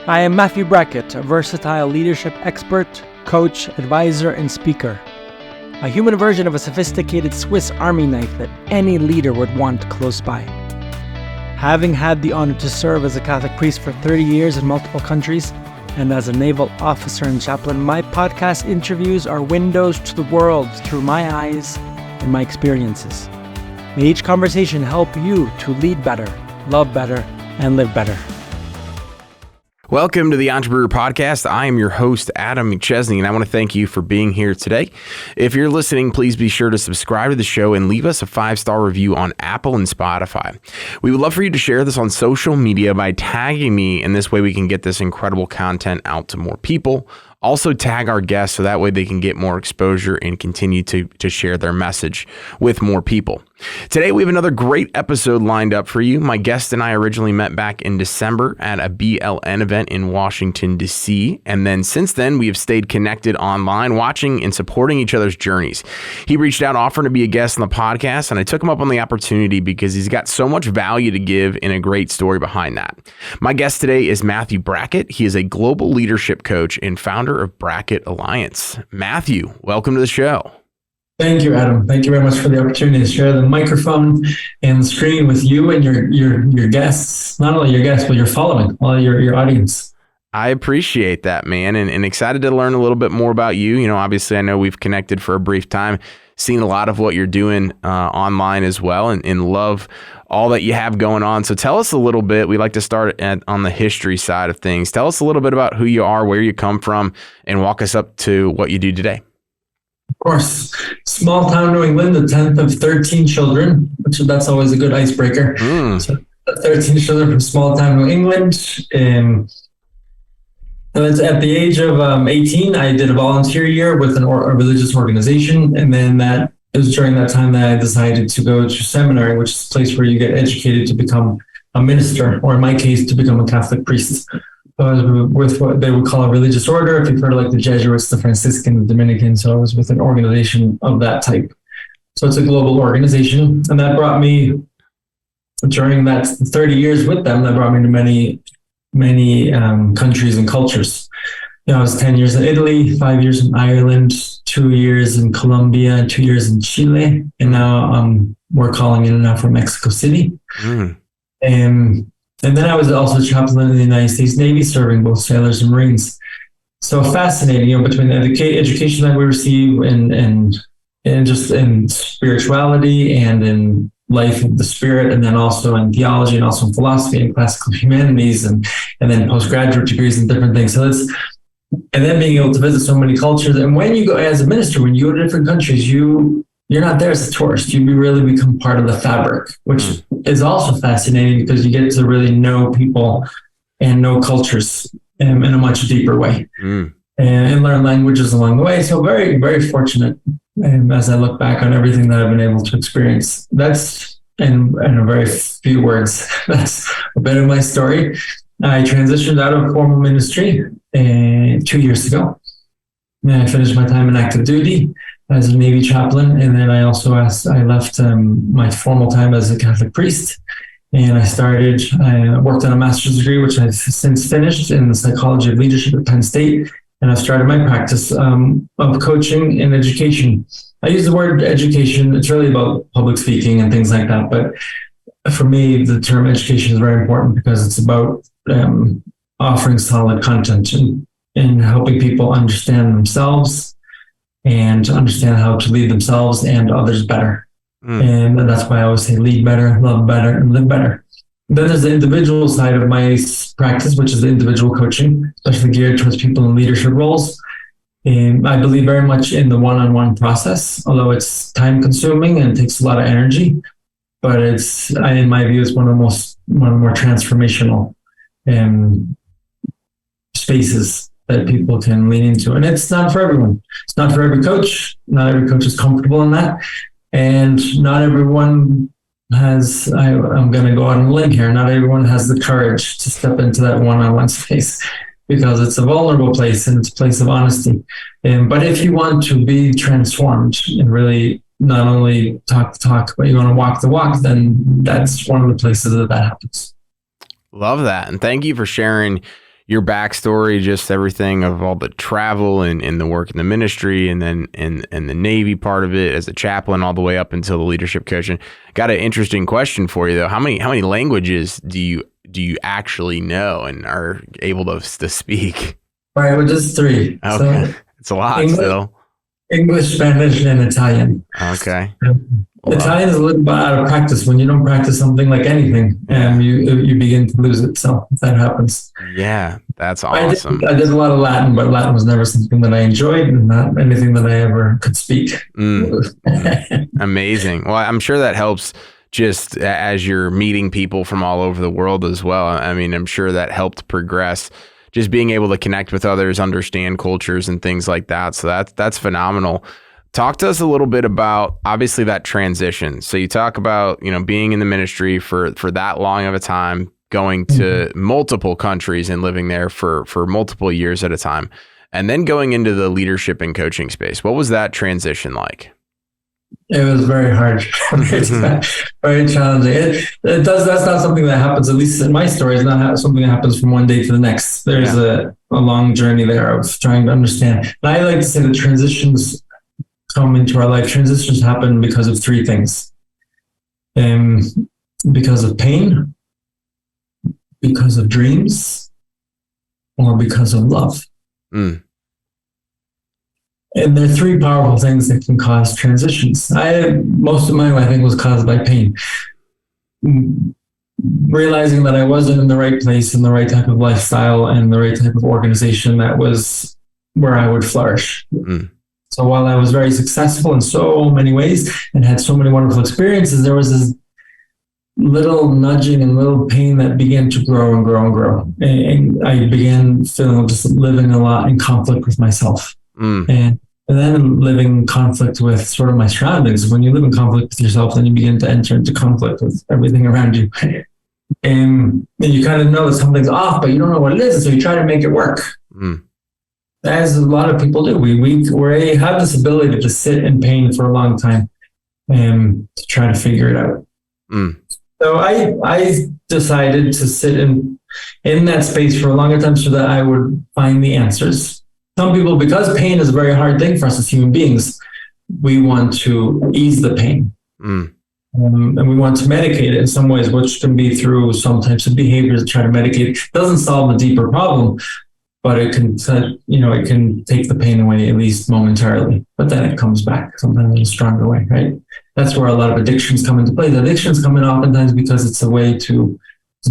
I am Matthew Brackett, a versatile leadership expert, coach, advisor, and speaker. A human version of a sophisticated Swiss Army knife that any leader would want close by. Having had the honor to serve as a Catholic priest for 30 years in multiple countries, and as a naval officer and chaplain, my podcast interviews are windows to the world through my eyes and my experiences. May each conversation help you to lead better, love better, and live better. Welcome to the Entrebrewer podcast. I am your host, Adam McChesney, and I want to thank you for being here today. If you're listening, please be sure to subscribe to the show and leave us a 5-star review on Apple and Spotify. We would love for you to share this on social media by tagging me, and this way we can get this incredible content out to more people. Also tag our guests so that way they can get more exposure and continue to share their message with more people. Today we have another great episode lined up for you. My guest and I originally met back in December at a BLN event in Washington, D.C. And then since then we have stayed connected online, watching and supporting each other's journeys. He reached out offering to be a guest on the podcast, and I took him up on the opportunity because he's got so much value to give and a great story behind that. My guest today is Matthew Brackett. He is a global leadership coach and founder of Brackett Alliance. Matthew, welcome to the show. Thank you, Adam. Thank you very much for the opportunity to share the microphone and the screen with you and your guests, not only your guests, but your following, all your audience. I appreciate that, man, and excited to learn a little bit more about you. You know, obviously, I know we've connected for a brief time, seen a lot of what you're doing online as well, and love all that you have going on. So tell us a little bit. We like to start on the history side of things. Tell us a little bit about who you are, where you come from, and walk us up to what you do today. Of course. Small town New England, the 10th of 13 children, that's always a good icebreaker. So 13 children from small town New England. And at the age of 18, I did a volunteer year with a religious organization. And then it was during that time that I decided to go to seminary, which is a place where you get educated to become a minister, or in my case, to become a Catholic priest. I was with what they would call a religious order. If you've heard of like the Jesuits, the Franciscan, the Dominican. So I was with an organization of that type. So it's a global organization. And that brought me, during that 30 years with them, that brought me to many countries and cultures. I was 10 years in Italy, 5 years in Ireland, 2 years in Colombia, 2 years in Chile, and now we're calling in now from Mexico City. And then I was also chaplain in the United States Navy, serving both sailors and Marines. So fascinating, between the education that we receive and just in spirituality and in life of the spirit, and then also in theology and also in philosophy and classical humanities and then postgraduate degrees and different things. And then being able to visit so many cultures. And when you go as a minister, when you go to different countries, you're not there as a tourist. You really become part of the fabric, which is also fascinating because you get to really know people and know cultures in a much deeper way and learn languages along the way. So very, very fortunate as I look back on everything that I've been able to experience. That's, in a very few words, that's a bit of my story. I transitioned out of formal ministry 2 years ago. And I finished my time in active duty as a Navy chaplain. And then I left my formal time as a Catholic priest. And I worked on a master's degree, which I've since finished in the psychology of leadership at Penn State. And I've started my practice of coaching and education. I use the word education. It's really about public speaking and things like that. But for me, the term education is very important because it's about offering solid content and helping people understand themselves and understand how to lead themselves and others better. And that's why I always say lead better, love better, and live better. Then there's the individual side of my practice, which is the individual coaching, especially geared towards people in leadership roles. And I believe very much in the one-on-one process, although it's time consuming and takes a lot of energy. But in my view, it's one of the more transformational spaces that people can lean into. And it's not for everyone. It's not for every coach. Not every coach is comfortable in that. And not everyone I'm going to go out on a limb here, not everyone has the courage to step into that one-on-one space because it's a vulnerable place and it's a place of honesty. But if you want to be transformed and really not only talk the talk, but you want to walk the walk, then that's one of the places that happens. Love that. And thank you for sharing your backstory, just everything of all the travel and the work in the ministry, and then in the Navy part of it as a chaplain, all the way up until the leadership coaching. Got an interesting question for you though. How many languages do you actually know and are able to speak? All right, well, just 3. Okay, So it's a lot English, still. English, Spanish, and Italian. Okay. Italian is a little bit out of practice. When you don't practice something like anything, you begin to lose it. So that happens. Yeah, that's awesome. I did a lot of Latin, but Latin was never something that I enjoyed and not anything that I ever could speak. Amazing. Well, I'm sure that helps just as you're meeting people from all over the world as well. I mean, I'm sure that helped progress, just being able to connect with others, understand cultures and things like that. So that's phenomenal. Talk to us a little bit about, obviously, that transition. So you talk about, being in the ministry for that long of a time, going to multiple countries and living there for multiple years at a time, and then going into the leadership and coaching space. What was that transition like? It was very hard, very challenging. That's not something that happens, at least in my story, it's not something that happens from one day to the next. There's a long journey there of trying to understand. And I like to say that transitions come into our life. Transitions happen because of 3 things. Because of pain, because of dreams, or because of love. And there are 3 powerful things that can cause transitions. Most of mine, I think, was caused by pain. Realizing that I wasn't in the right place, in the right type of lifestyle, and the right type of organization that was where I would flourish. So while I was very successful in so many ways and had so many wonderful experiences, there was this little nudging and little pain that began to grow and grow and grow. And I began feeling just living a lot in conflict with myself. And then living in conflict with sort of my surroundings. When you live in conflict with yourself, then you begin to enter into conflict with everything around you. And you kind of know that something's off, but you don't know what it is. So you try to make it work. As a lot of people do. We have this ability to just sit in pain for a long time and to try to figure it out. So I decided to sit in that space for a longer time so that I would find the answers. Some people, because pain is a very hard thing for us as human beings, we want to ease the pain. And we want to medicate it in some ways, which can be through some types of behaviors to try to medicate it. It doesn't solve the deeper problem, but it can, it can take the pain away at least momentarily, but then it comes back sometimes in a stronger way, right? That's where a lot of addictions come into play. The addictions come in oftentimes because it's a way to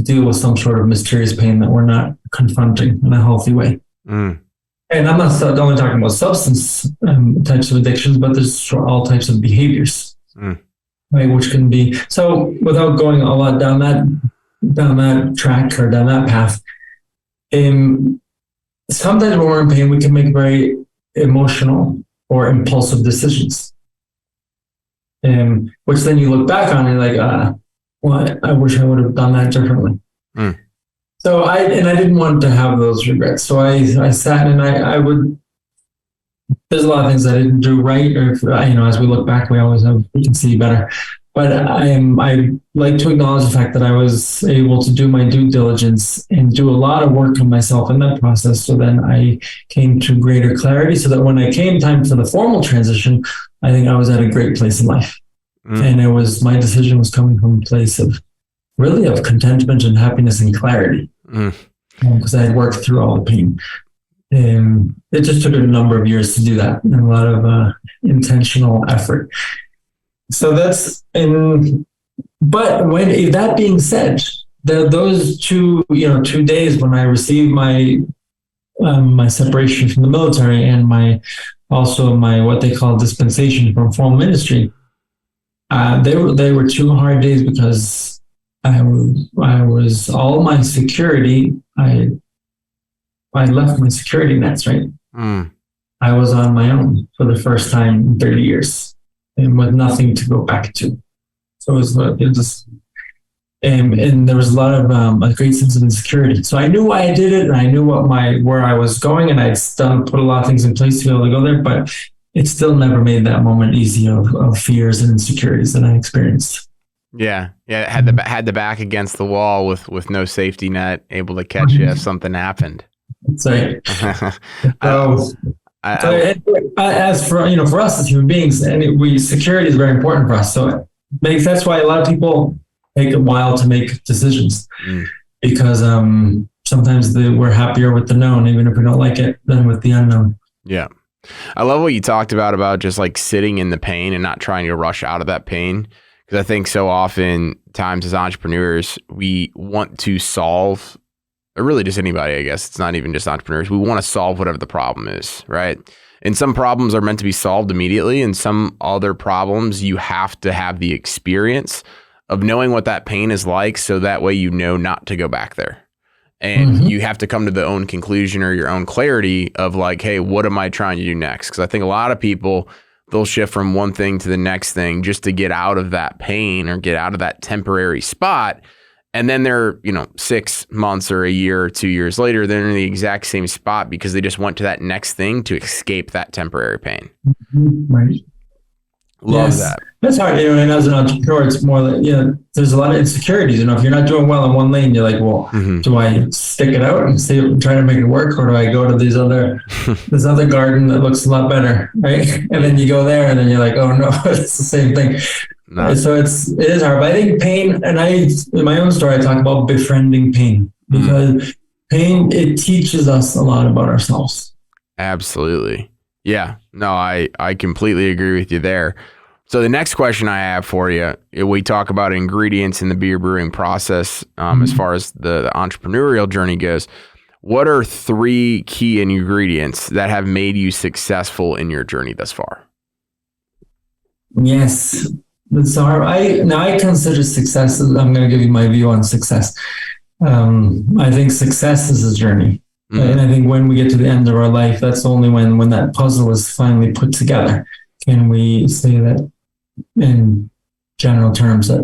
deal with some sort of mysterious pain that we're not confronting in a healthy way. And I'm not only talking about substance types of addictions, but there's all types of behaviors, right? Which can be, so without going a lot down that track or down that path, sometimes when we're in pain, we can make very emotional or impulsive decisions, which then you look back on and you're like, well, I wish I would have done that differently. So I didn't want to have those regrets. So I sat and I would, there's a lot of things I didn't do right, or as we look back, we can see better. But I like to acknowledge the fact that I was able to do my due diligence and do a lot of work on myself in that process. So then I came to greater clarity, so that when I came time for the formal transition, I think I was at a great place in life. And my decision was coming from a place of contentment and happiness and clarity, because I had worked through all the pain. It just took a number of years to do that, and a lot of intentional effort. So but that being said, those 2 days when I received my separation from the military and my what they call dispensation from formal ministry, they were 2 hard days, because I was all my security. I left my security nets, right? I was on my own for the first time in 30 years, and with nothing to go back to. So it was and there was a lot of a great sense of insecurity. So I knew why I did it, and I knew where I was going, and I'd put a lot of things in place to be able to go there, but it still never made that moment easy of fears and insecurities that I experienced. Yeah. Yeah. Had the back against the wall with no safety net, able to catch you if something happened. That's right. I, So, I, as for for us as human beings, security is very important for us. So that's why a lot of people take a while to make decisions because sometimes we're happier with the known, even if we don't like it, than with the unknown. Yeah. I love what you talked about just like sitting in the pain and not trying to rush out of that pain. Because I think so often times as entrepreneurs, we want to solve, or really just anybody, I guess. It's not even just entrepreneurs. We want to solve whatever the problem is, right? And some problems are meant to be solved immediately. And some other problems, you have to have the experience of knowing what that pain is like. So that way, you know not to go back there. And you have to come to the own conclusion or your own clarity of like, hey, what am I trying to do next? Because I think a lot of people, they'll shift from one thing to the next thing just to get out of that pain or get out of that temporary spot. And then they're, 6 months or a year or 2 years later, they're in the exact same spot because they just went to that next thing to escape that temporary pain. Right. Love that. That's hard, and as an entrepreneur, it's more like, there's a lot of insecurities. If you're not doing well in one lane, you're like, well, do I stick it out and try to make it work? Or do I go to this other garden that looks a lot better, right? And then you go there and then you're like, oh no, it's the same thing. No. So it is hard. But I think pain, and in my own story, I talk about befriending pain because pain, it teaches us a lot about ourselves. Absolutely. Yeah, no, I completely agree with you there. So the next question I have for you, we talk about ingredients in the beer brewing process as far as the entrepreneurial journey goes. What are 3 key ingredients that have made you successful in your journey thus far? Yes. So I consider success, I'm going to give you my view on success. I think success is a journey. And I think when we get to the end of our life, that's only when that puzzle is finally put together. Can we say that in general terms that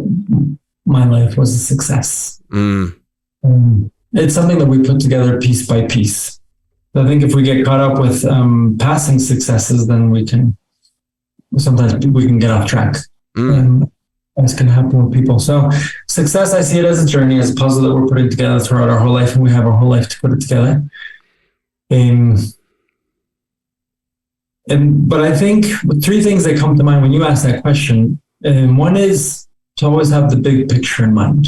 my life was a success? It's something that we put together piece by piece. So I think if we get caught up with passing successes, then sometimes we can get off track. That's can happen with people. So success, I see it as a journey, as a puzzle that we're putting together throughout our whole life, and we have our whole life to put it together. But I think 3 things that come to mind when you ask that question. One is to always have the big picture in mind.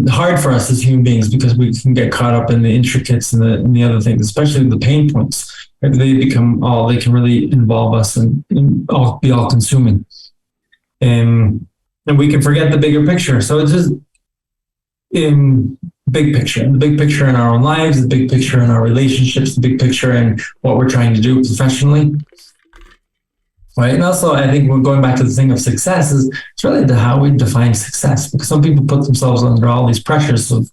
Hard for us as human beings because we can get caught up in the intricates and the other things, especially the pain points. They can really involve us and be all consuming. And we can forget the bigger picture. So it's just the big picture in our own lives, the big picture in our relationships, the big picture in what we're trying to do professionally. Right. And also, I think we're going back to the thing of success is it's really to how we define success, because some people put themselves under all these pressures of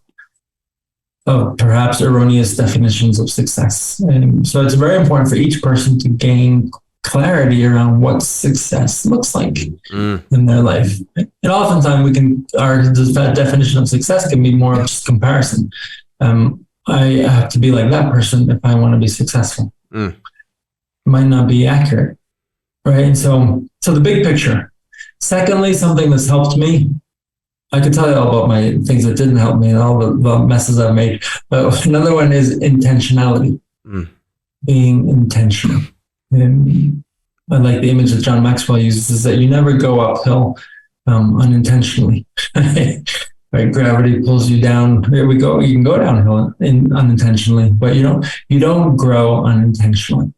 perhaps erroneous definitions of success. And so it's very important for each person to gain clarity around what success looks like in their life. And oftentimes our definition of success can be more of just comparison. I have to be like that person if I want to be successful. It might not be accurate. Right. And so the big picture. Secondly, something that's helped me, I could tell you all about my things that didn't help me and all the messes I've made. But another one is intentionality, being intentional. And I like the image that John Maxwell uses is that you never go uphill unintentionally. Right? Gravity pulls you down. Here we go. You can go downhill unintentionally, but you don't grow unintentionally.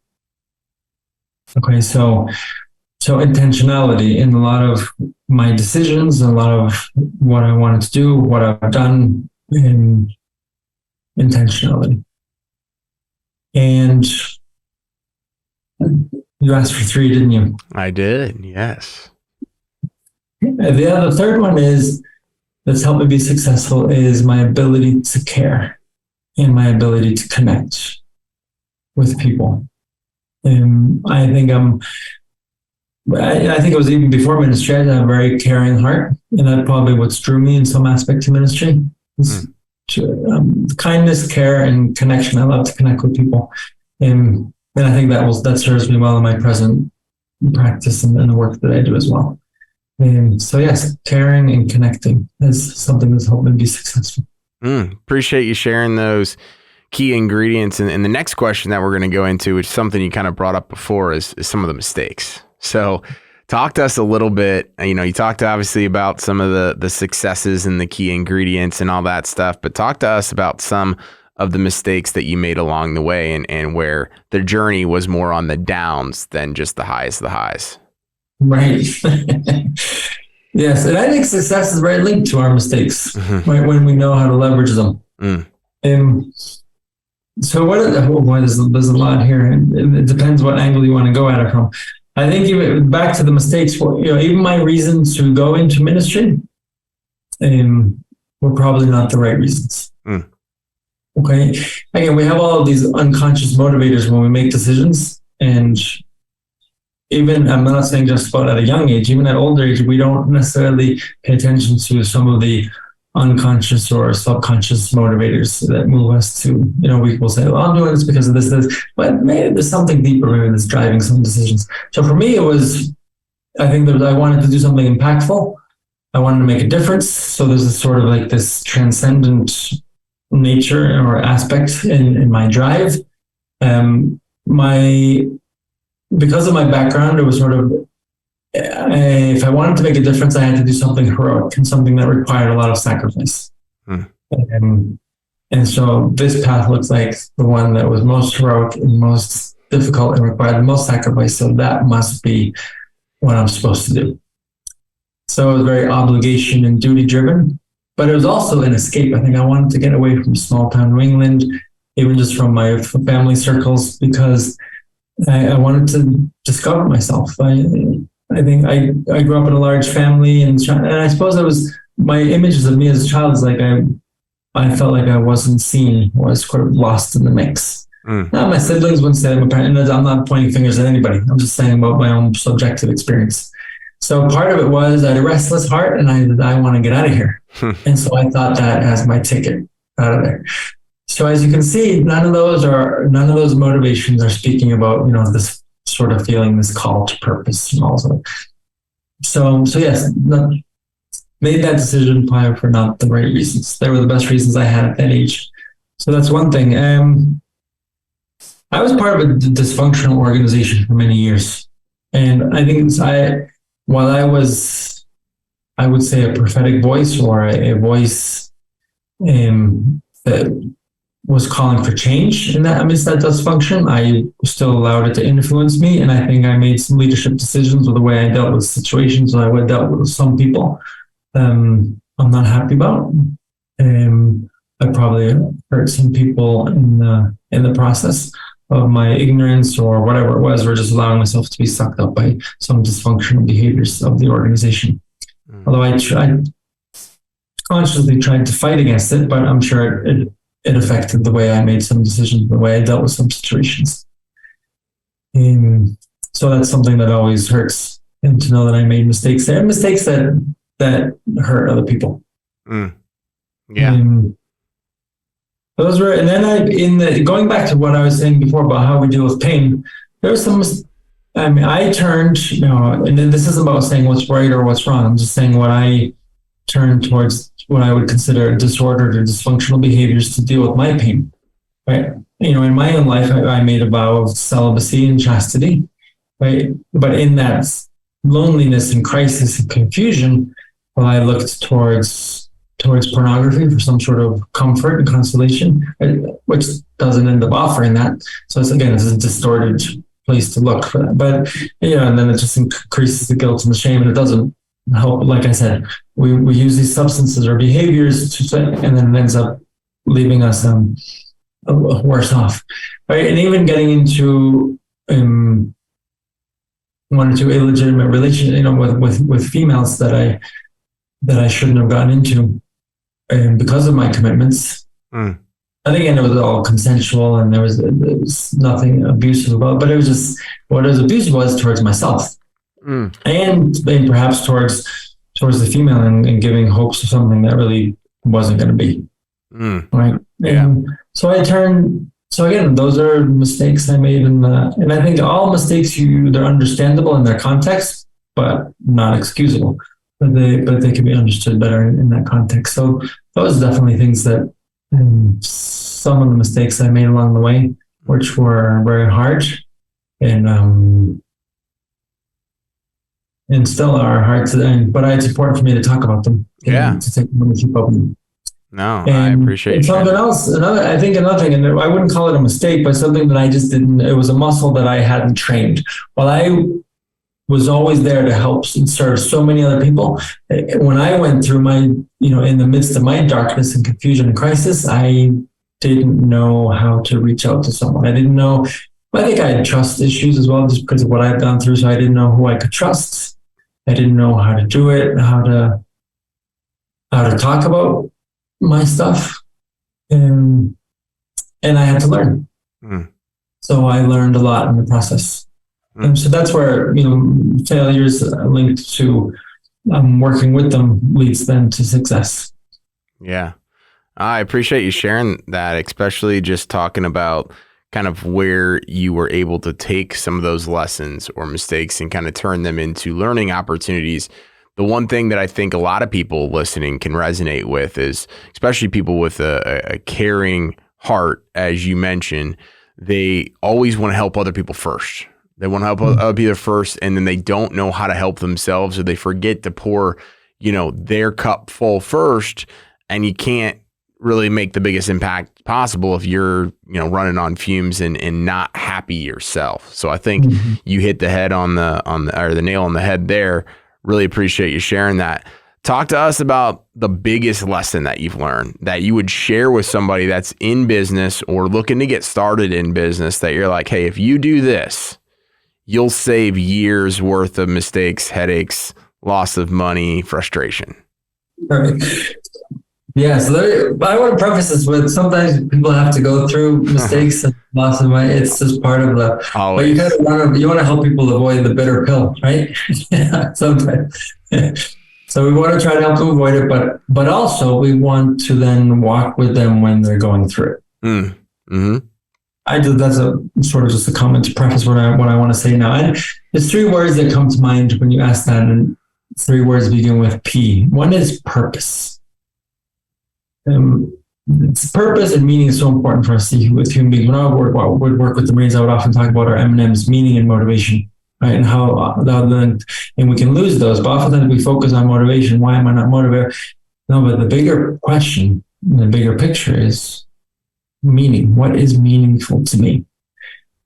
Okay, so intentionality in a lot of my decisions, a lot of what I wanted to do, what I've done, in intentionality. And you asked for 3, didn't you? I did, yes. The third one that's helped me be successful is my ability to care and my ability to connect with people. I think it was even before ministry. I had a very caring heart, and that probably what's drew me in some aspect to ministry. Kindness, care, and connection. I love to connect with people, and I think that serves me well in my present practice and the work that I do as well. And so yes, caring and connecting is something that's helped me be successful. Appreciate you sharing those key ingredients. And the next question that we're going to go into, which is something you kind of brought up before, is some of the mistakes. So talk to us a little bit. You talked obviously about some of the successes and the key ingredients and all that stuff, but talk to us about some of the mistakes that you made along the way and where the journey was more on the downs than just the highs of the highs. Right. Yes. And I think success is very linked to our mistakes, right? When we know how to leverage them. So there's a lot here. It depends what angle you want to go at it from. I think even back to the mistakes, even my reasons to go into ministry were probably not the right reasons. Okay. Again, we have all of these unconscious motivators when we make decisions, and even, I'm not saying just about at a young age, even at older age, we don't necessarily pay attention to some of the unconscious or subconscious motivators that move us to, we will say, well, I'm doing this because of this, but maybe there's something deeper maybe that's driving some decisions. So for me, I think that I wanted to do something impactful. I wanted to make a difference. So there's this sort of like this transcendent nature or aspect in my drive. Because of my background, it was sort of, if I wanted to make a difference, I had to do something heroic and something that required a lot of sacrifice. And so this path looks like the one that was most heroic and most difficult and required the most sacrifice. So that must be what I'm supposed to do. So it was very obligation and duty driven, but it was also an escape. I think I wanted to get away from small town New England, even just from my family circles, because I wanted to discover myself. I think I grew up in a large family, and I suppose it was my images of me as a child is like I felt like I wasn't seen, or I was sort of lost in the mix. Now, my siblings wouldn't say I'm a parent, and I'm not pointing fingers at anybody. I'm just saying about my own subjective experience. So part of it was I had a restless heart, and I want to get out of here. And so I thought that as my ticket out of there. So as you can see, none of those motivations are speaking about, this sort of feeling, this call to purpose and all that. So yes, made that decision probably for not the right reasons. They were the best reasons I had at that age. So that's one thing. I was part of a dysfunctional organization for many years. And I think while I was, I would say, a prophetic voice, or a voice that was calling for change in that amidst that dysfunction, I still allowed it to influence me. And I think I made some leadership decisions with the way I dealt with situations that I dealt with some people I'm not happy about. I probably hurt some people in the process of my ignorance or whatever it was, or just allowing myself to be sucked up by some dysfunctional behaviors of the organization. Although I consciously tried to fight against it, but I'm sure it affected the way I made some decisions, the way I dealt with some situations. So that's something that always hurts, and to know that I made mistakes there, mistakes that hurt other people. Those were, and then going back to what I was saying before about how we deal with pain, there was some, I turned, and this isn't about saying what's right or what's wrong. I'm just saying what I turned towards what I would consider disordered or dysfunctional behaviors to deal with my pain, right? In my own life, I made a vow of celibacy and chastity, right? But in that loneliness and crisis and confusion, well, I looked towards pornography for some sort of comfort and consolation, right? Which doesn't end up offering that. So it's a distorted place to look for that. But, and then it just increases the guilt and the shame, and it doesn't help. Like I said, we use these substances or behaviors and then it ends up leaving us worse off, right? And even getting into one or two illegitimate relations, with females that I shouldn't have gotten into, because of my commitments. And again, it was all consensual, and there was nothing abusive about it, but it was just, what was abusive was towards myself. And then perhaps towards the female, and giving hopes of something that really wasn't going to be. Right. Yeah. So again, those are mistakes I made and I think all mistakes, they're understandable in their context, but not excusable. but they can be understood better in that context. So those are definitely things that, some of the mistakes I made along the way, which were very hard, and still are hard to. But it's important for me to talk about them. Yeah. To take ownership of them. No, I appreciate it. Something else, another thing, and I wouldn't call it a mistake, but something that I just didn't, it was a muscle that I hadn't trained. While I was always there to help and serve so many other people, when I went through my, in the midst of my darkness and confusion and crisis, I didn't know how to reach out to someone. I didn't know, I think I had trust issues as well, just because of what I've gone through. So I didn't know who I could trust. I didn't know how to do it, how to talk about my stuff, and I had to learn. So I learned a lot in the process. And so that's where, failures linked to working with them leads them to success. Yeah. I appreciate you sharing that, especially just talking about kind of where you were able to take some of those lessons or mistakes and kind of turn them into learning opportunities. The one thing that I think a lot of people listening can resonate with is, especially people with a caring heart, as you mentioned, they always want to help other people first. They want to help other people first, and then they don't know how to help themselves, or they forget to pour, their cup full first, and you can't really make the biggest impact possible if you're, running on fumes and not happy yourself. So I think you hit the head or the nail on the head there. Really appreciate you sharing that. Talk to us about the biggest lesson that you've learned that you would share with somebody that's in business or looking to get started in business, that you're like, hey, if you do this, you'll save years worth of mistakes, headaches, loss of money, frustration. Right. Yeah, so I want to preface this with, sometimes people have to go through mistakes and loss of money. It's just part of the. Always. But you want to help people avoid the bitter pill, right? Yeah, sometimes. So we want to try to help them avoid it, but also we want to then walk with them when they're going through it. Mm-hmm. That's a sort of just a comment to preface what I want to say now. And there's 3 words that come to mind when you ask that, and 3 words begin with P. One is purpose. It's purpose and meaning is so important for us with human beings. When I would work with the Marines, I would often talk about our M&Ms, meaning and motivation, right? And how and we can lose those, but oftentimes we focus on motivation. Why am I not motivated? No, but the bigger question, the bigger picture is meaning. What is meaningful to me?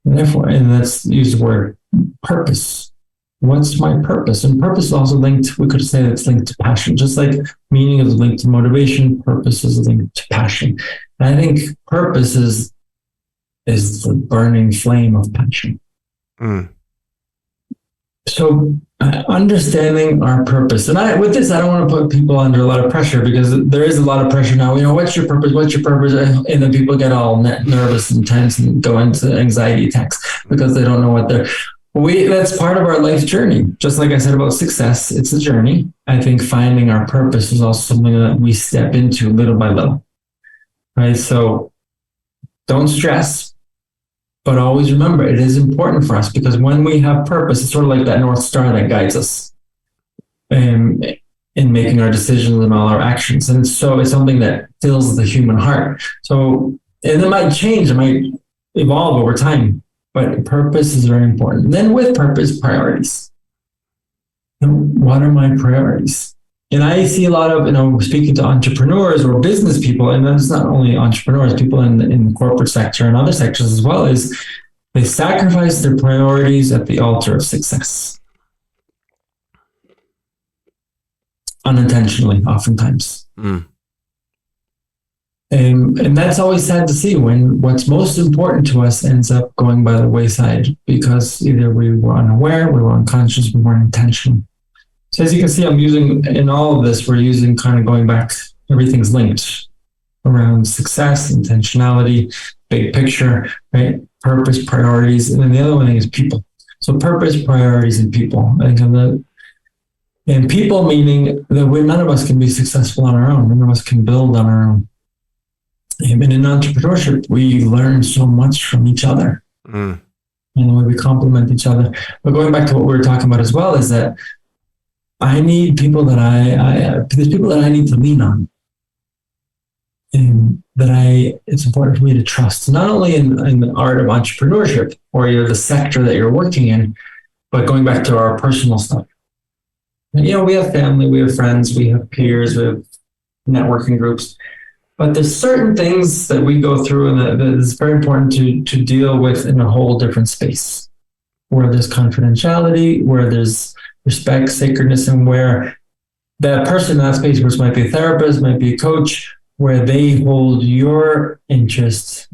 And therefore, and let's use the word purpose. What's my purpose? And purpose is also linked, we could say it's linked to passion. Just like meaning is linked to motivation, purpose is linked to passion. And I think purpose is the burning flame of passion. So understanding our purpose. And with this, I don't want to put people under a lot of pressure, because there is a lot of pressure now. What's your purpose? What's your purpose? And then people get all nervous and tense and go into anxiety attacks because they don't know what they're. That's part of our life journey. Just like I said about success, it's a journey. I think finding our purpose is also something that we step into little by little. Right? So don't stress, but always remember it is important for us, because when we have purpose, it's sort of like that North Star that guides us in making our decisions and all our actions. And so it's something that fills the human heart. So, and it might change, it might evolve over time. But purpose is very important. Then with purpose, priorities. What are my priorities? And I see a lot of, speaking to entrepreneurs or business people, and it's not only entrepreneurs, people in the corporate sector and other sectors as well, is they sacrifice their priorities at the altar of success. Unintentionally, oftentimes. And that's always sad to see, when what's most important to us ends up going by the wayside, because either we were unaware, we were unconscious, we weren't intentional. So as you can see, I'm using, in all of this, we're using kind of going back, everything's linked around success, intentionality, big picture, right? Purpose, priorities. And then the other one is people. So purpose, priorities, and people. I think and people meaning that none of us can be successful on our own. None of us can build on our own. And in entrepreneurship, we learn so much from each other. We complement each other. But going back to what we were talking about as well, is that I need people that there's people that I need to lean on, and it's important for me to trust, not only in the art of entrepreneurship or the sector that you're working in, but going back to our personal stuff. And, we have family, we have friends, we have peers, we have networking groups, but there's certain things that we go through and that is very important to deal with in a whole different space, where there's confidentiality, where there's respect, sacredness, and where that person in that space, which might be a therapist, might be a coach, where they hold your interests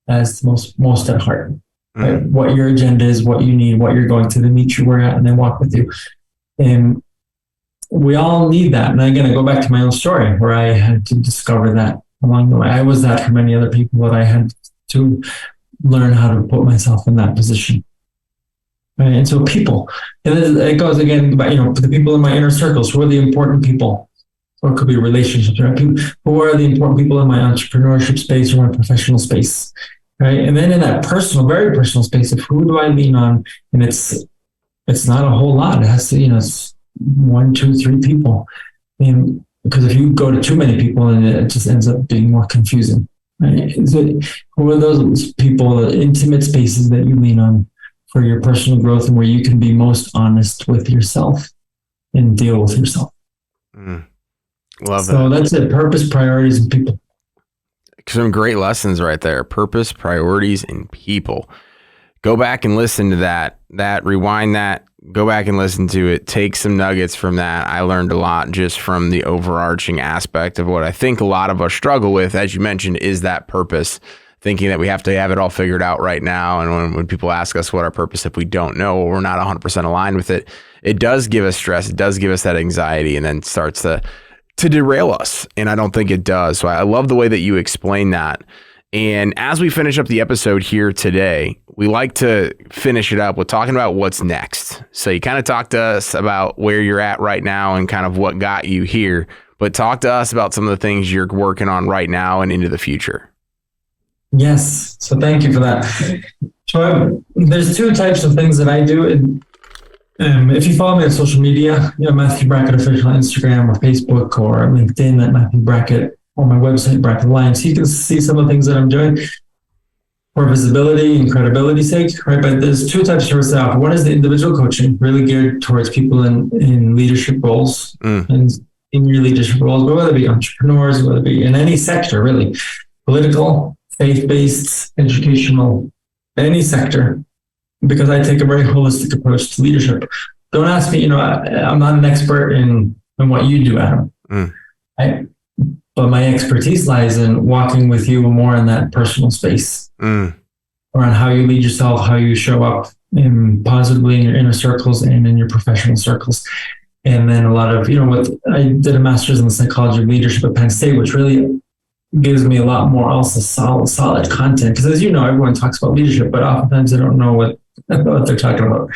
as most at heart. Right? What your agenda is, what you need, what you're going to, they meet you where you're at, and they walk with you. And we all need that. And again, I go back to my own story where I had to discover that along the way. I was that for many other people, but I had to learn how to put myself in that position. Right? And so people, and it goes again about, the people in my inner circles, who are the important people, or it could be relationships, right? Who are the important people in my entrepreneurship space or my professional space, right? And then in that personal, very personal space of who do I lean on? And it's not a whole lot. It has to, it's 1, 2, 3 people. And because if you go to too many people, and it just ends up being more confusing, right? Who are those people, the intimate spaces that you lean on for your personal growth, and where you can be most honest with yourself and deal with yourself? Love that. So that's it. Purpose, priorities, and people. Some great lessons right there. Purpose, priorities, and people. Go back and listen to that, rewind that, go back and listen to it. Take some nuggets from that. I learned a lot just from the overarching aspect of what I think a lot of us struggle with, as you mentioned, is that purpose. Thinking that we have to have it all figured out right now. And when people ask us what our purpose, if we don't know or we're not 100% aligned with it, it does give us stress. It does give us that anxiety, and then starts to derail us. And I don't think it does. So I love the way that you explain that. And as we finish up the episode here today, we like to finish it up with talking about what's next. So you kind of talked to us about where you're at right now and kind of what got you here, but talk to us about some of the things you're working on right now and into the future. Yes. So thank you for that. So there's 2 types of things that I do. And if you follow me on social media, Matthew Brackett Official on Instagram or Facebook or LinkedIn at Matthew Brackett, or my website, Brackett Alliance, you can see some of the things that I'm doing for visibility and credibility sake, right? But there's 2 types of services I offer. One is the individual coaching, really geared towards people in leadership roles and in your leadership roles, but whether it be entrepreneurs, whether it be in any sector, really, political, faith-based, educational, any sector, because I take a very holistic approach to leadership. Don't ask me, I'm not an expert in what you do, Adam. But my expertise lies in walking with you more in that personal space around how you lead yourself, how you show up positively in your inner circles and in your professional circles. And then a lot of, I did a master's in the psychology of leadership at Penn State, which really gives me a lot more also solid content. Because as you know, everyone talks about leadership, but oftentimes they don't know what they're talking about,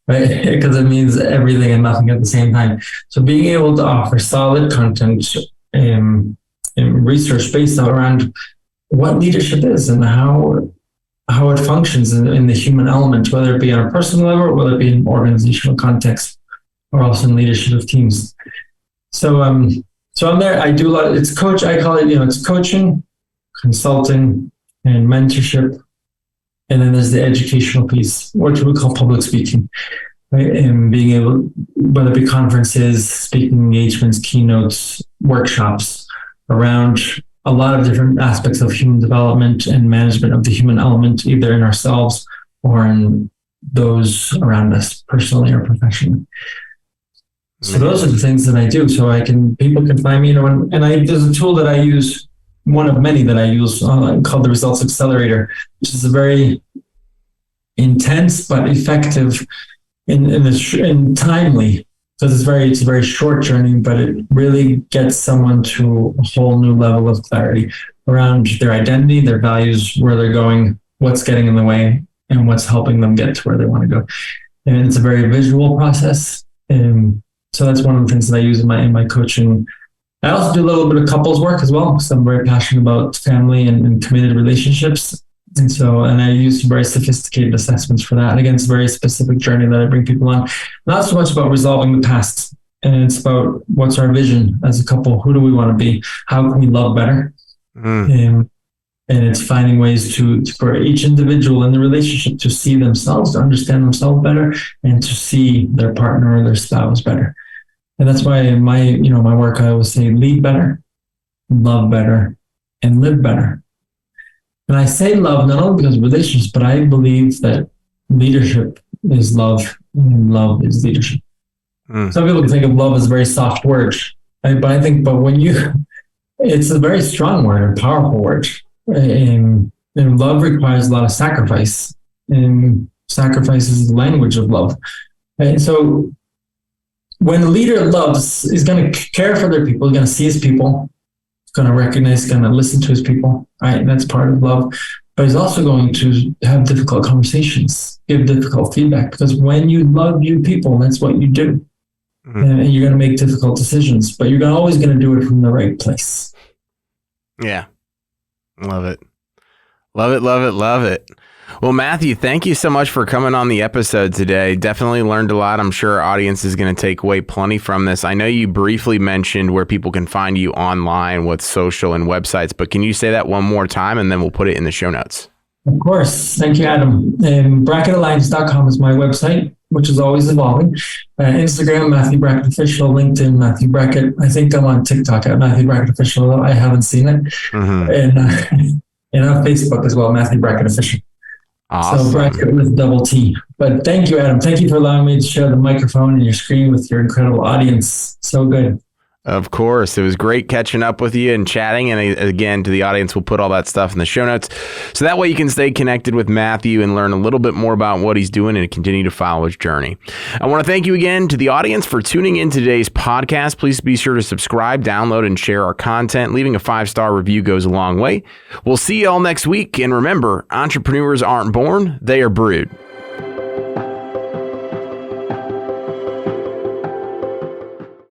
right? Because it means everything and nothing at the same time. So being able to offer solid content and research based around what leadership is and how it functions in the human element, whether it be on a personal level or whether it be in an organizational context or also in leadership of teams. So I'm there. I do a lot. It's coach. I call it, it's coaching, consulting, and mentorship. And then there's the educational piece, which we call public speaking, right? And being able, whether it be conferences, speaking engagements, keynotes, workshops around a lot of different aspects of human development and management of the human element, either in ourselves or in those around us, personally or professionally. So those are the things that I do. So people can find me, there's a tool that I use, one of many that I use called the Results Accelerator, which is a very intense but effective and timely. So it's a very short journey, but it really gets someone to a whole new level of clarity around their identity, their values, where they're going, what's getting in the way, and what's helping them get to where they want to go. And it's a very visual process. So that's one of the things that I use in my coaching. I also do a little bit of couples work as well, because I'm very passionate about family and committed relationships. And I use very sophisticated assessments for that. And again, it's a very specific journey that I bring people on. Not so much about resolving the past. And it's about what's our vision as a couple? Who do we want to be? How can we love better? And it's finding ways for each individual in the relationship to see themselves, to understand themselves better, and to see their partner or their spouse better. And that's why in my work, I always say lead better, love better, and live better. And I say love not only because of relationships, but I believe that leadership is love and love is leadership. Some people can think of love as a very soft word, right? But it's a very strong word, a powerful word. And love requires a lot of sacrifice, and sacrifice is the language of love. And so when a leader loves, he's going to care for their people, he's going to see his people, he's going to recognize, going to listen to his people, right? And that's part of love. But he's also going to have difficult conversations, give difficult feedback, because when you love your people, that's what you do. And you're going to make difficult decisions, but you're always going to do it from the right place. Yeah. Love it. Love it, love it, love it. Well, Matthew, thank you so much for coming on the episode today. Definitely learned a lot. I'm sure our audience is going to take away plenty from this. I know you briefly mentioned where people can find you online with social and websites, but can you say that one more time and then we'll put it in the show notes? Of course. Thank you, Adam. BrackettAlliance.com is my website, which is always evolving. Instagram, Matthew Brackett Official. LinkedIn, Matthew Brackett. I think I'm on TikTok at Matthew Brackett Official, although I haven't seen it. And on Facebook as well, Matthew Brackett Official. Awesome. So Brackett with double T. But thank you, Adam. Thank you for allowing me to share the microphone and your screen with your incredible audience. So good. Of course. It was great catching up with you and chatting. And again, to the audience, we'll put all that stuff in the show notes. So that way you can stay connected with Matthew and learn a little bit more about what he's doing and continue to follow his journey. I want to thank you again to the audience for tuning in to today's podcast. Please be sure to subscribe, download, and share our content. Leaving a 5-star review goes a long way. We'll see you all next week. And remember, entrepreneurs aren't born, they are brewed.